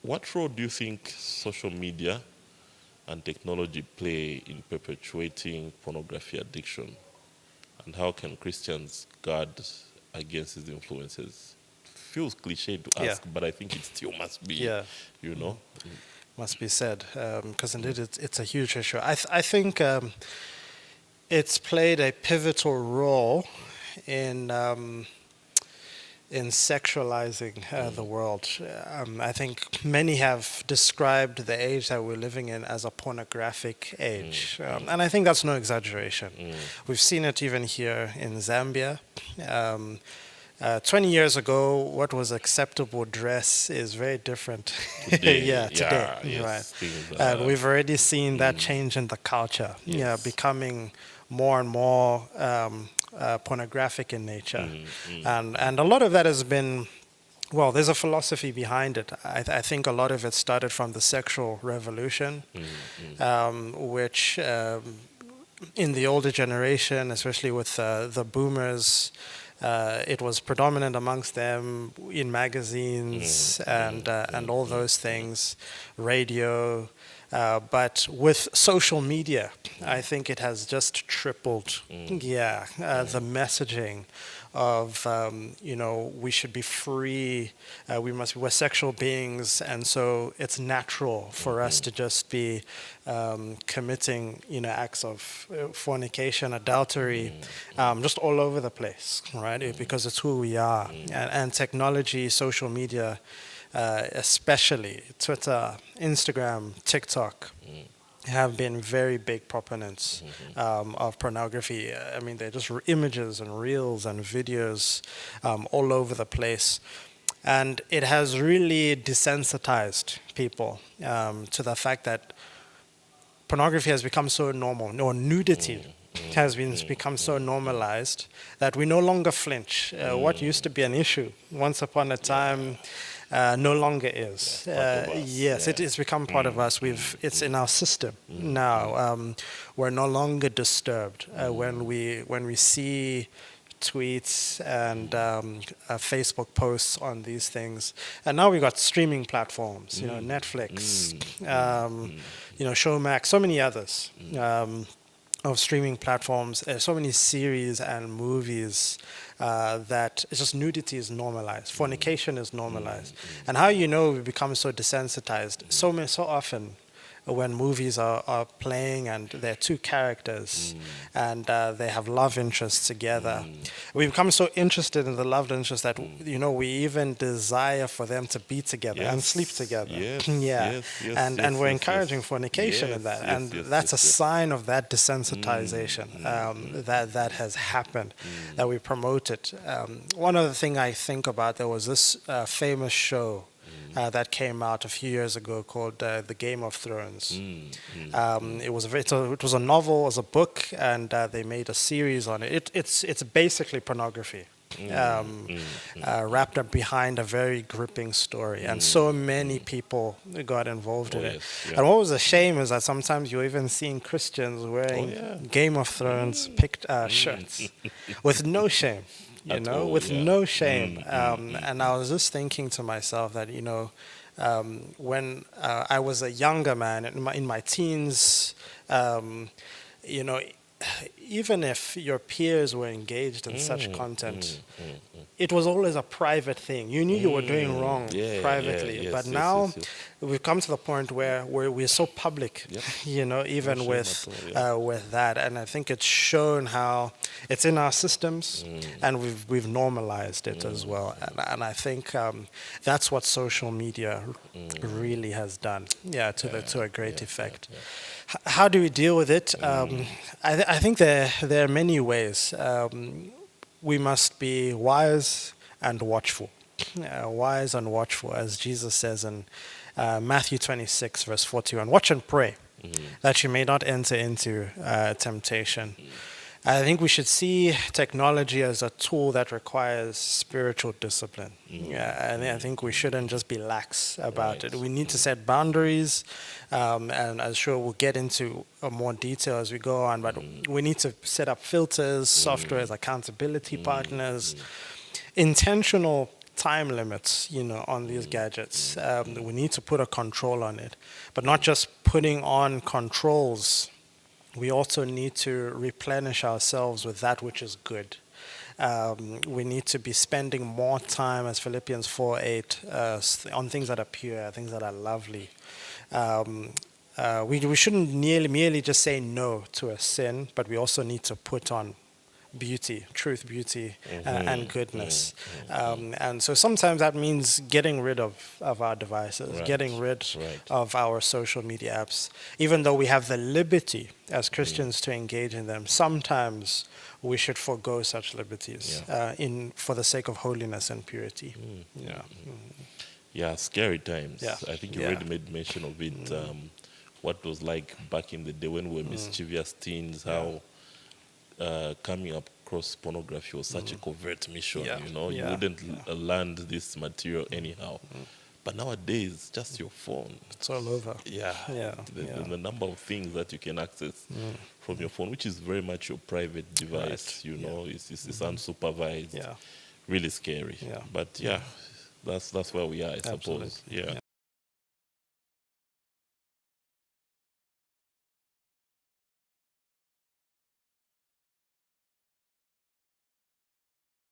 What role do you think social media and technology play in perpetuating pornography addiction? And how can Christians guard against these influences? Feels cliche to Yeah, ask, but I think it still must be, yeah, you know. must be said, because indeed it's a huge issue. I think it's played a pivotal role in sexualizing the world. I think many have described the age that we're living in as a pornographic age, and I think that's no exaggeration. We've seen it even here in Zambia. 20 years ago, what was acceptable dress is very different. Today, Yeah, today, yeah, right. yes, things And are. we've already seen that change in the culture, yeah, Yes. becoming more and more pornographic in nature. And a lot of that has been, well, there's a philosophy behind it. I think a lot of it started from the sexual revolution, which in the older generation, especially with the boomers, it was predominant amongst them in magazines and all those things, radio. But with social media, I think it has just tripled. Yeah, the messaging of we should be free, we're sexual beings, and so it's natural for us to just be committing acts of fornication, adultery, just all over the place, right? Because it's who we are, and technology, social media, especially Twitter, Instagram, TikTok, have been very big proponents of pornography. I mean, they're just images and reels and videos all over the place. And it has really desensitized people to the fact that pornography has become so normal, or nudity has become so normalized that we no longer flinch. What used to be an issue once upon a time no longer is. Part of us, Yes, it yeah. has become part of us. It's in our system now. We're no longer disturbed when we see tweets and Facebook posts on these things. And now we've got streaming platforms, Netflix, Showmax, so many others of streaming platforms, so many series and movies that it's just nudity is normalized, fornication is normalized. And how we become so desensitized so often when movies are playing and there are two characters and they have love interests together. We become so interested in the love interest that we even desire for them to be together and sleep together. Yes, Yeah, yes, yes, and yes, we're yes, encouraging yes. fornication in Yes, that, yes, and yes, that's a yes, yes. sign of that desensitization that has happened, that we promote it. One other thing I think about, there was this famous show that came out a few years ago called The Game of Thrones. It was a novel, it was a book, and they made a series on it. It's basically pornography. Wrapped up behind a very gripping story, and so many people got involved Oh, in it. yes, yeah. And what was a shame is that sometimes you're even seeing Christians wearing yeah. Game of Thrones shirts with no shame, At all, with yeah. no shame. And I was just thinking to myself that when I was a younger man in my teens, you know, even if your peers were engaged in such content, it was always a private thing. You knew you were doing wrong Yeah, privately, yeah, but yes, yes, now yes, yes. we've come to the point where we're so public, Yep. even shame with at all, yeah. with that. And I think it's shown how it's in our systems, and we've normalized it as well. And I think that's what social media really has done, to a great effect. How do we deal with it? I think there are many ways. We must be wise and watchful. Wise and watchful, as Jesus says in Matthew 26, verse 41. Watch and pray that you may not enter into temptation. I think we should see technology as a tool that requires spiritual discipline. And I think we shouldn't just be lax about it. We need to set boundaries, and I'm sure we'll get into more detail as we go on, but we need to set up filters, softwares, accountability partners, intentional time limits, on these gadgets. We need to put a control on it, but not just putting on controls. We also need to replenish ourselves with that which is good. We need to be spending more time, as Philippians 4:8, on things that are pure, things that are lovely. We shouldn't merely just say no to a sin, but we also need to put on beauty, truth, beauty, and goodness. And so sometimes that means getting rid of our devices, Right, getting rid right. of our social media apps. Even though we have the liberty as Christians to engage in them, sometimes we should forego such liberties for the sake of holiness and purity. Yeah. Yeah, scary times. Yeah. I think you Yeah. already made mention of it. What it was like back in the day when we were mischievous teens, how coming across pornography was such a covert mission. Yeah. You Yeah. wouldn't land this material anyhow. But nowadays, just your phone. It's all over. Yeah, Yeah, the number of things that you can access from your phone, which is very much your private device. Right. It's unsupervised. Yeah. Really scary. Yeah. But that's where we are, I suppose. Absolutely. Yeah.